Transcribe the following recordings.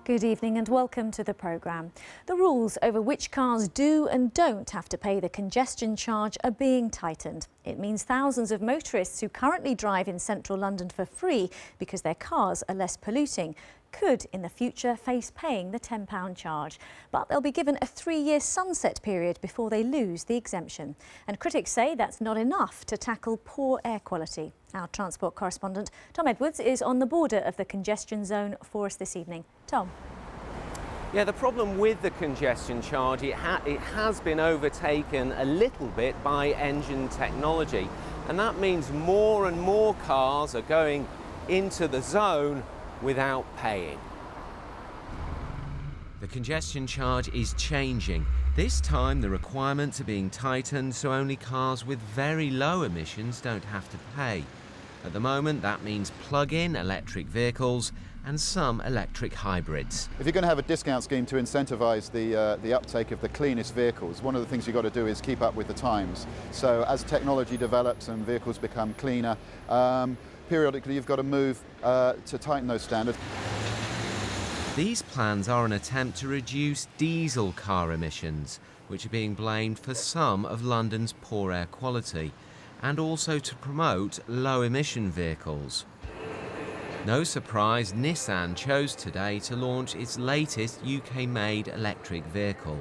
Good evening and welcome to the programme. The rules over which cars do and don't have to pay the congestion charge are being tightened. It means thousands of motorists who currently drive in central London for free because their cars are less polluting could in the future face paying the £10 charge. But they'll be given a 3-year sunset period before they lose the exemption. And critics say that's not enough to tackle poor air quality. Our transport correspondent Tom Edwards is on the border of the congestion zone for us this evening. Tom. Yeah, the problem with the congestion charge, it has been overtaken a little bit by engine technology. And that means more and more cars are going into the zone without paying. The congestion charge is changing. This time the requirements are being tightened so only cars with very low emissions don't have to pay. At the moment that means plug-in electric vehicles and some electric hybrids. If you're going to have a discount scheme to incentivise the uptake of the cleanest vehicles, one of the things you've got to do is keep up with the times. So as technology develops and vehicles become cleaner, periodically you've got to move to tighten those standards. These plans are an attempt to reduce diesel car emissions, which are being blamed for some of London's poor air quality, and also to promote low-emission vehicles. No surprise, Nissan chose today to launch its latest UK-made electric vehicle.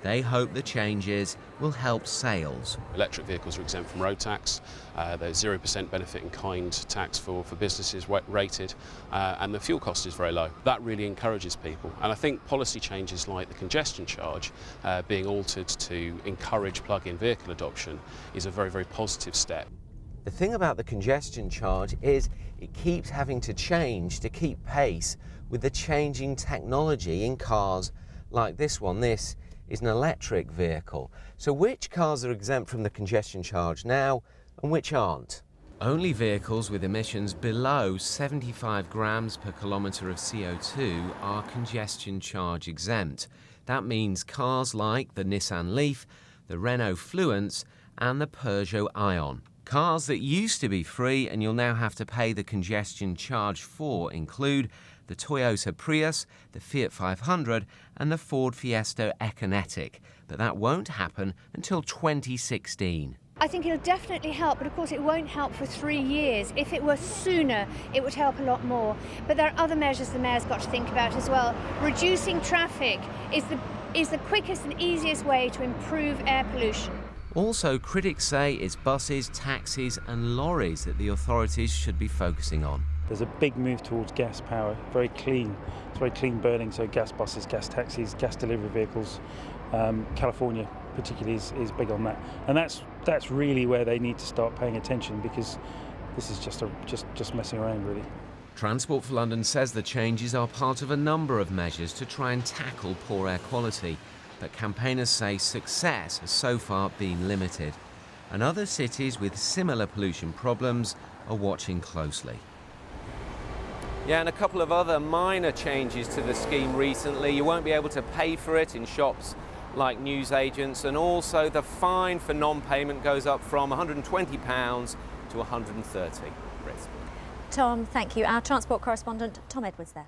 They hope the changes will help sales. Electric vehicles are exempt from road tax. There's 0% benefit in kind tax for businesses rated, and the fuel cost is very low. That really encourages people. And I think policy changes like the congestion charge being altered to encourage plug-in vehicle adoption is a very, very positive step. The thing about the congestion charge is it keeps having to change to keep pace with the changing technology in cars like this one. This is an electric vehicle. So which cars are exempt from the congestion charge now and which aren't? Only vehicles with emissions below 75 grams per kilometre of CO2 are congestion charge exempt. That means cars like the Nissan Leaf, the Renault Fluence and the Peugeot Ion. Cars that used to be free and you'll now have to pay the congestion charge for include the Toyota Prius, the Fiat 500 and the Ford Fiesta Econetic. But that won't happen until 2016. I think it'll definitely help, but of course it won't help for 3 years. If it were sooner, it would help a lot more. But there are other measures the Mayor's got to think about as well. Reducing traffic is the quickest and easiest way to improve air pollution. Also, critics say it's buses, taxis and lorries that the authorities should be focusing on. There's a big move towards gas power, very clean. It's very clean burning, so gas buses, gas taxis, gas delivery vehicles. California particularly is big on that. And that's really where they need to start paying attention, because this is just messing around really. Transport for London says the changes are part of a number of measures to try and tackle poor air quality. But campaigners say success has so far been limited. And other cities with similar pollution problems are watching closely. Yeah, and a couple of other minor changes to the scheme recently. You won't be able to pay for it in shops like newsagents, and also the fine for non-payment goes up from £120 to £130. Tom, thank you. Our transport correspondent Tom Edwards there.